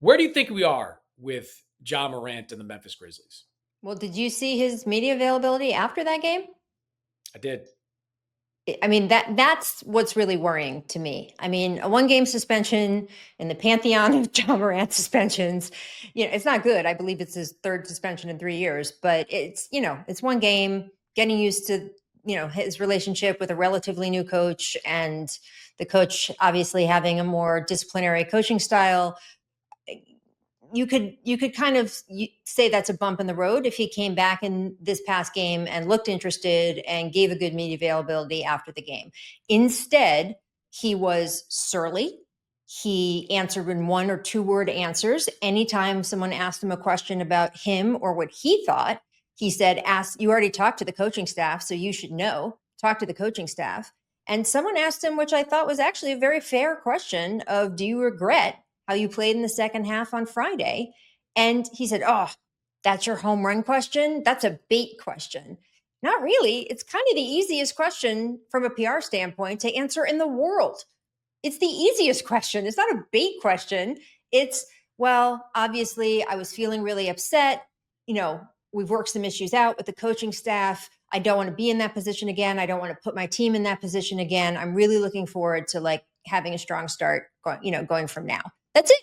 Where do you think we are with Ja Morant and the Memphis Grizzlies? Well, did you see his media availability after that game? I did. I mean, that's what's really worrying to me. I mean, a one-game suspension in the pantheon of John Morant suspensions, it's not good. I believe it's his third suspension in 3 years, but it's one game, getting used to, his relationship with a relatively new coach, and the coach obviously having a more disciplinary coaching style. You could kind of say that's a bump in the road if he came back in this past game and looked interested and gave a good media availability after the game. Instead, he was surly. He answered in one or two word answers. Anytime someone asked him a question about him or what he thought, he said, "Ask, you already talked to the coaching staff, so you should know. Talk to the coaching staff." And someone asked him, which I thought was actually a very fair question, of, do you regret how you played in the second half on Friday? And he said, "Oh, that's your home run question? That's a bait question." Not really. It's kind of the easiest question from a PR standpoint to answer in the world. It's the easiest question. It's not a bait question. It's, well, obviously, I was feeling really upset. We've worked some issues out with the coaching staff. I don't want to be in that position again. I don't want to put my team in that position again. I'm really looking forward to like having a strong start going from now. That's it.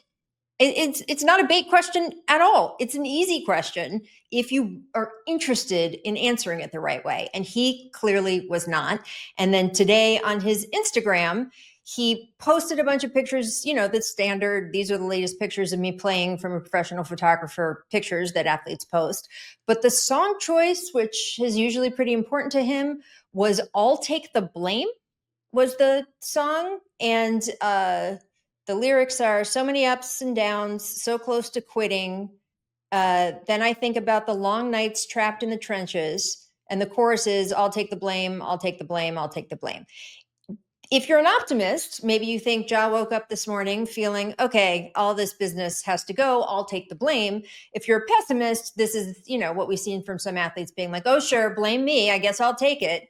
It's not a bait question at all. It's an easy question if you are interested in answering it the right way. And he clearly was not. And then today on his Instagram, he posted a bunch of pictures, the standard, these are the latest pictures of me playing from a professional photographer pictures that athletes post. But the song choice, which is usually pretty important to him, was "I'll Take the Blame," was the song. And the lyrics are, "So many ups and downs, so close to quitting. Then I think about the long nights trapped in the trenches." And the chorus is, "I'll take the blame, I'll take the blame, I'll take the blame." If you're an optimist, maybe you think Ja woke up this morning feeling, okay, all this business has to go, I'll take the blame. If you're a pessimist, this is, what we've seen from some athletes being like, "Oh, sure, blame me. I guess I'll take it."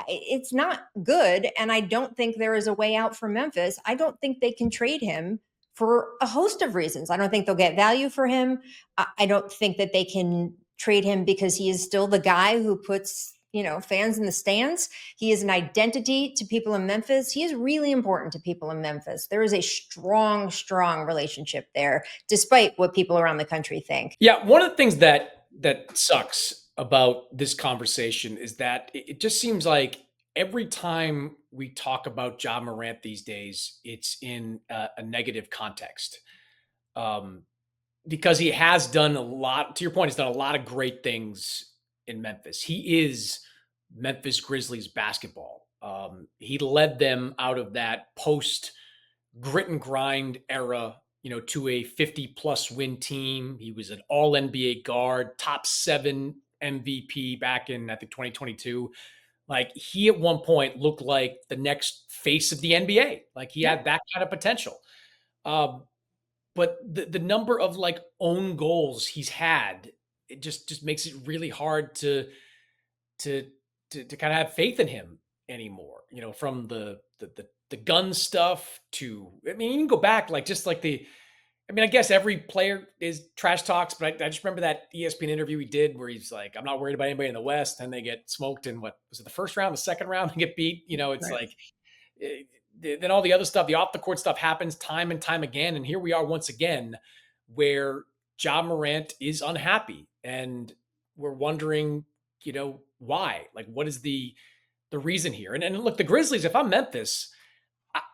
It's not good. And I don't think there is a way out for Memphis. I don't think they can trade him for a host of reasons. I don't think they'll get value for him. I don't think that they can trade him because he is still the guy who puts, fans in the stands. He is an identity to people in Memphis. He is really important to people in Memphis. There is a strong, strong relationship there, despite what people around the country think. Yeah, one of the things that sucks about this conversation is that it just seems like every time we talk about Ja Morant these days, it's in a negative context. Um, because he has done a lot, to your point, he's done a lot of great things in Memphis. He is Memphis Grizzlies basketball. He led them out of that post grit and grind era, to a 50 plus win team. He was an all NBA guard, top seven MVP back in, I think, 2022. Like, he at one point looked like the next face of the NBA. Like, he Yeah. had that kind of potential. Um, but the number of like own goals he's had, it just makes it really hard to to kind of have faith in him anymore. From the gun stuff to, I mean, you can go back like just like the, I mean, I guess every player is trash talks, but I just remember that ESPN interview he did where he's like, "I'm not worried about anybody in the West," and they get smoked in, what was it, the first round, the second round, and get beat. It's Right. like, then all the other stuff, the off the court stuff happens time and time again. And here we are once again, where Ja Morant is unhappy. And we're wondering, why? Like, what is the reason here? And look, the Grizzlies, if I'm Memphis,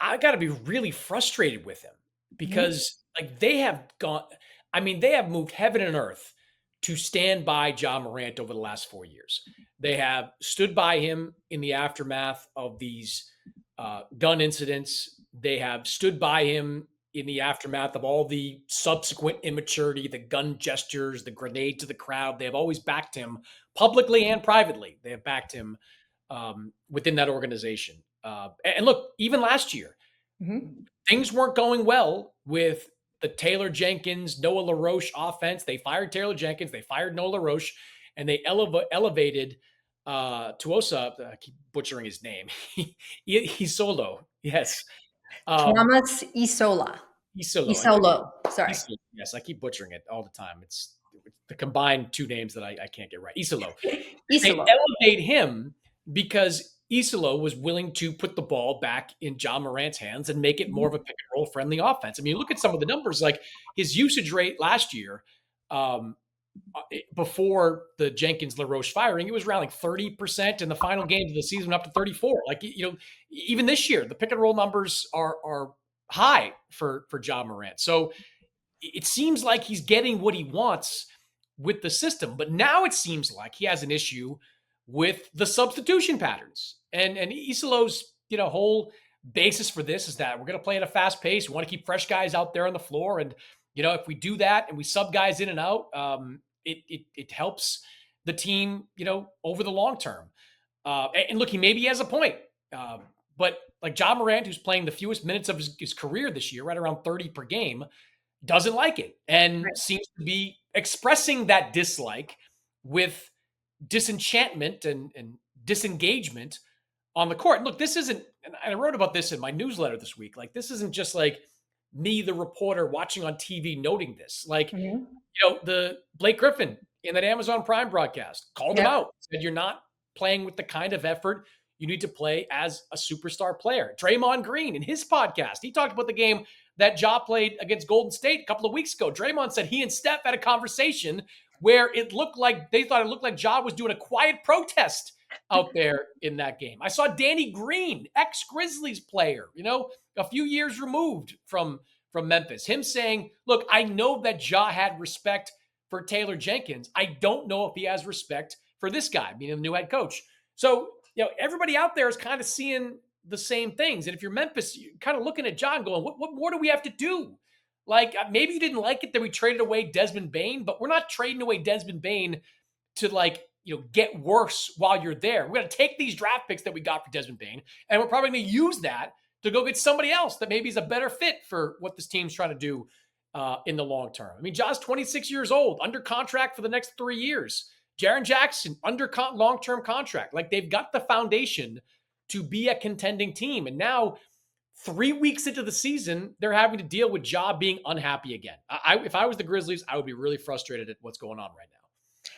I got to be really frustrated with him Mhm. because like they have gone, I mean, they have moved heaven and earth to stand by Ja Morant over the last 4 years. They have stood by him in the aftermath of these gun incidents. They have stood by him in the aftermath of all the subsequent immaturity, the gun gestures, the grenade to the crowd. They have always backed him publicly and privately. They have backed him within that organization. And look, even last year, Mhm. things weren't going well with the Taylor Jenkins, Noah LaRoche offense. They fired Taylor Jenkins, they fired Noah LaRoche, and they elevated Tuosa. I keep butchering his name. He's solo. Yes. Um, Thomas Isola. Isolo. Isolo. Sorry. Isolo. Yes, I keep butchering it all the time. It's the combined two names that I can't get right. Isolo. They Isolo. elevate him because Isolo was willing to put the ball back in Ja Morant's hands and make it more of a pick and roll friendly offense. I mean, look at some of the numbers, like his usage rate last year, um, before the Jenkins LaRoche firing, it was around like 30% in the final games of the season, up to 34. Like, even this year, the pick and roll numbers are high for Ja Morant. So it seems like he's getting what he wants with the system, but now it seems like he has an issue with the substitution patterns. And Isolo's whole basis for this is that we're going to play at a fast pace. We want to keep fresh guys out there on the floor, and if we do that and we sub guys in and out, it helps the team over the long term. And look, maybe he has a point. But like Ja Morant, who's playing the fewest minutes of his career this year, right around 30 per game, doesn't like it and Right. seems to be expressing that dislike with disenchantment and disengagement on the court. And look, this isn't, and I wrote about this in my newsletter this week. Like, this isn't just like me, the reporter, watching on TV, noting this. Like, Mhm. the Blake Griffin in that Amazon Prime broadcast called him Yep. out, said, "You're not playing with the kind of effort you need to play as a superstar player." Draymond Green in his podcast, he talked about the game that Ja played against Golden State a couple of weeks ago. Draymond said he and Steph had a conversation where they thought it looked like Ja was doing a quiet protest out there in that game. I saw Danny Green, ex-Grizzlies player, a few years removed from Memphis, him saying, "Look, I know that Ja had respect for Taylor Jenkins. I don't know if he has respect for this guy," meaning the new head coach. So, everybody out there is kind of seeing the same things. And if you're Memphis, you're kind of looking at John going, what more do we have to do? Like, maybe you didn't like it that we traded away Desmond Bain, but we're not trading away Desmond Bain to, like, get worse while you're there. We're going to take these draft picks that we got for Desmond Bain, and we're probably going to use that to go get somebody else that maybe is a better fit for what this team's trying to do in the long term. I mean, Ja's 26 years old, under contract for the next 3 years. Jaren Jackson, under long-term contract. Like, they've got the foundation to be a contending team. And now, 3 weeks into the season, they're having to deal with Ja being unhappy again. If I was the Grizzlies, I would be really frustrated at what's going on right now.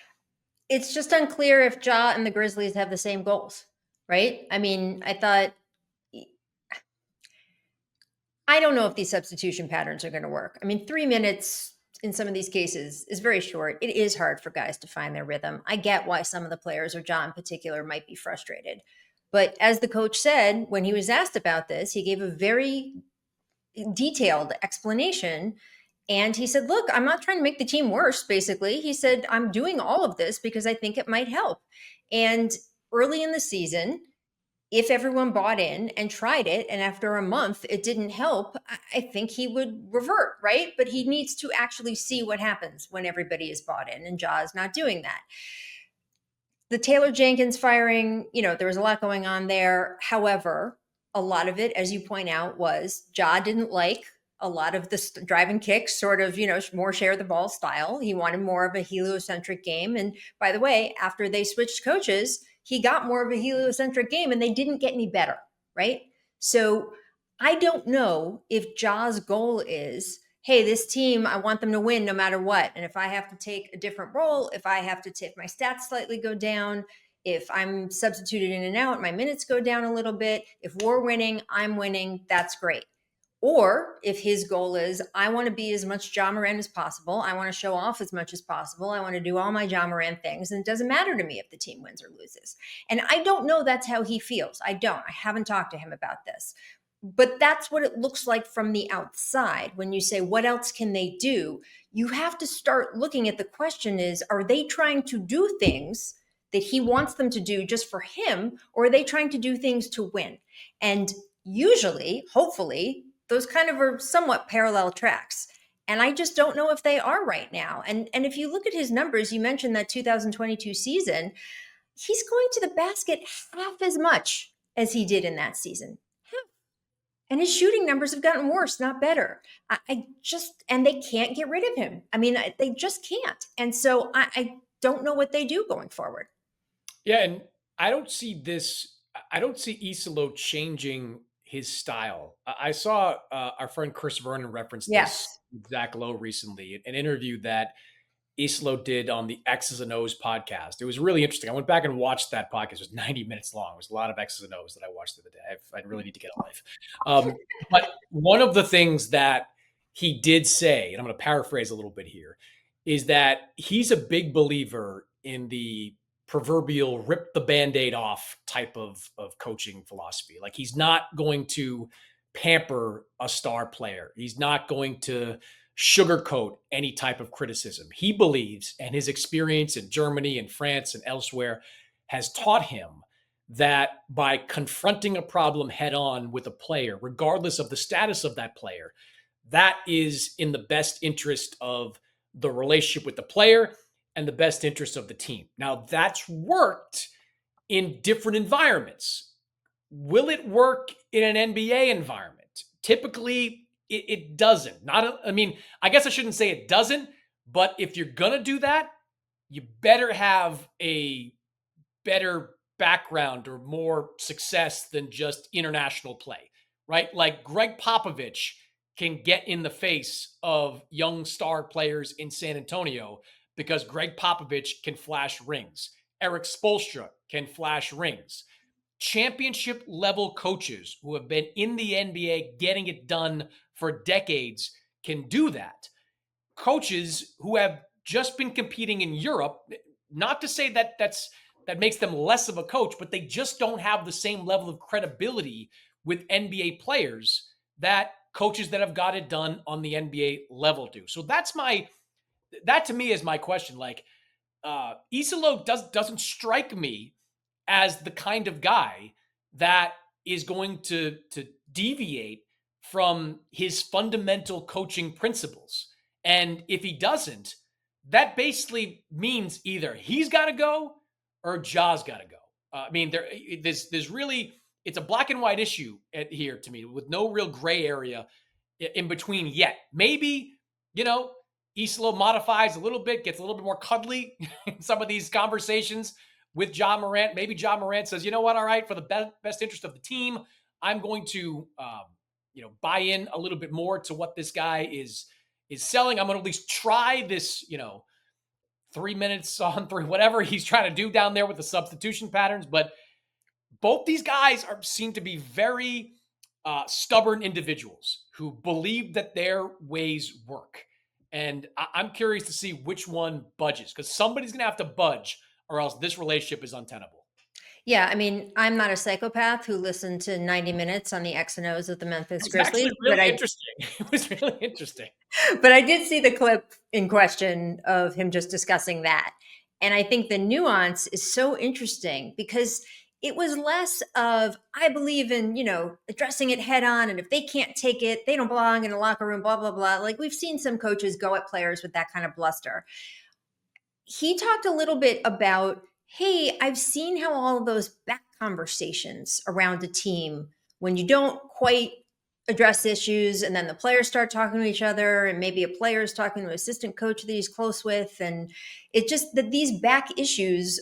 It's just unclear if Ja and the Grizzlies have the same goals, right? I mean, I don't know if these substitution patterns are going to work. I mean, 3 minutes in some of these cases is very short. It is hard for guys to find their rhythm. I get why some of the players, or Ja in particular, might be frustrated. But as the coach said, when he was asked about this, he gave a very detailed explanation. And he said, "Look, I'm not trying to make the team worse," basically. He said, "I'm doing all of this because I think it might help." And early in the season, if everyone bought in and tried it, and after a month it didn't help, I think he would revert, right? But he needs to actually see what happens when everybody is bought in, and Ja is not doing that. The Taylor Jenkins firing, there was a lot going on there. However, a lot of it, as you point out, was Ja didn't like a lot of the drive and kicks, sort of, more share the ball style. He wanted more of a heliocentric game. And by the way, after they switched coaches, he got more of a heliocentric game and they didn't get any better, right? So I don't know if Ja's goal is, hey, this team, I want them to win no matter what. And if I have to take a different role, if I have to take my stats slightly go down, if I'm substituted in and out, my minutes go down a little bit. If we're winning, I'm winning, that's great. Or if his goal is, I want to be as much Ja Morant as possible. I want to show off as much as possible. I want to do all my Ja Morant things. And it doesn't matter to me if the team wins or loses. And I don't know that's how he feels. I don't. I haven't talked to him about this. But that's what it looks like from the outside. When you say, what else can they do? You have to start looking at the question is, are they trying to do things that he wants them to do just for him? Or are they trying to do things to win? And usually, hopefully, those kind of are somewhat parallel tracks. And I just don't know if they are right now. And if you look at his numbers, you mentioned that 2022 season, he's going to the basket half as much as he did in that season. And his shooting numbers have gotten worse, not better. And they can't get rid of him. I mean, they just can't. And so I don't know what they do going forward. Yeah, and I don't see Isolo changing his style. I saw our friend Chris Vernon reference this Yes. with Zach Lowe recently, an interview that Islo did on the X's and O's podcast. It was really interesting. I went back and watched that podcast. It was 90 minutes long. It was a lot of X's and O's that I watched the other day. I really need to get a life. But one of the things that he did say, and I'm going to paraphrase a little bit here, is that he's a big believer in the proverbial rip the band-aid off type of coaching philosophy. Like he's not going to pamper a star player. He's not going to sugarcoat any type of criticism. He believes, and his experience in Germany and France and elsewhere has taught him that by confronting a problem head on with a player, regardless of the status of that player, that is in the best interest of the relationship with the player and the best interest of the team. Now, that's worked in different environments. Will it work in an NBA environment? Typically, it doesn't. I mean, I guess I shouldn't say it doesn't, but if you're going to do that, you better have a better background or more success than just international play, right? Like Greg Popovich can get in the face of young star players in San Antonio because Greg Popovich can flash rings. Eric Spoelstra can flash rings. Championship level coaches who have been in the NBA getting it done for decades can do that. Coaches who have just been competing in Europe, not to say that that makes them less of a coach, but they just don't have the same level of credibility with NBA players that coaches that have got it done on the NBA level do. So that to me is my question. Like, Isolo doesn't strike me as the kind of guy that is going to deviate from his fundamental coaching principles. And if he doesn't, that basically means either he's got to go or Ja's got to go. I mean, there's really, it's a black and white issue here to me with no real gray area in between yet. Maybe, Islo modifies a little bit, gets a little bit more cuddly in some of these conversations with Ja Morant. Maybe Ja Morant says, you know what, all right, for the best interest of the team, I'm going to, buy in a little bit more to what this guy is selling. I'm going to at least try this, 3 minutes on three, whatever he's trying to do down there with the substitution patterns. But both these guys seem to be very stubborn individuals who believe that their ways work. And I'm curious to see which one budges, because somebody's going to have to budge or else this relationship is untenable. Yeah, I mean, I'm not a psychopath who listened to 90 minutes on the X and O's of the Memphis It's Grizzlies, actually really interesting. It was really interesting. but I did see the clip in question of him just discussing that. And I think the nuance is so interesting because it was less of, I believe in, addressing it head on. And if they can't take it, they don't belong in the locker room, blah, blah, blah. Like we've seen some coaches go at players with that kind of bluster. He talked a little bit about, hey, I've seen how all of those back conversations around a team, when you don't quite address issues and then the players start talking to each other and maybe a player is talking to an assistant coach that he's close with. And it just that these back issues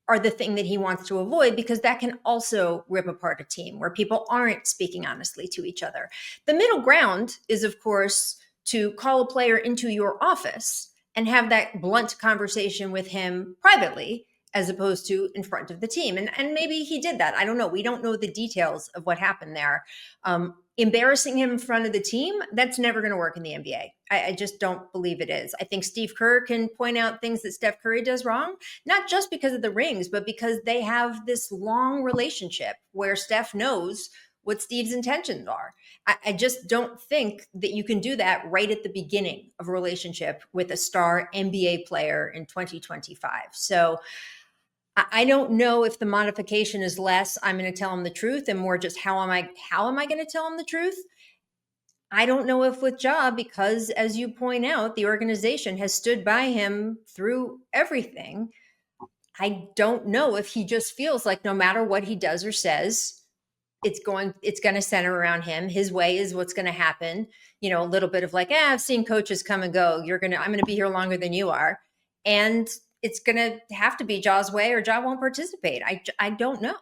are the thing that he wants to avoid because that can also rip apart a team where people aren't speaking honestly to each other. The middle ground is, of course, to call a player into your office and have that blunt conversation with him privately as opposed to in front of the team. And maybe he did that. I don't know. We don't know the details of what happened there. Embarrassing him in front of the team, that's never going to work in the NBA. I just don't believe it is. I think Steve Kerr can point out things that Steph Curry does wrong, not just because of the rings, but because they have this long relationship where Steph knows what Steve's intentions are. I just don't think that you can do that right at the beginning of a relationship with a star NBA player in 2025. So I don't know if the modification is less, I'm going to tell him the truth, and more just how am I going to tell him the truth? I don't know if with Ja, because as you point out, the organization has stood by him through everything. I don't know if he just feels like no matter what he does or says, it's going to center around him. His way is what's going to happen. A little bit of like, I've seen coaches come and go. I'm going to be here longer than you are. And it's going to have to be Ja's way or Ja won't participate. I don't know.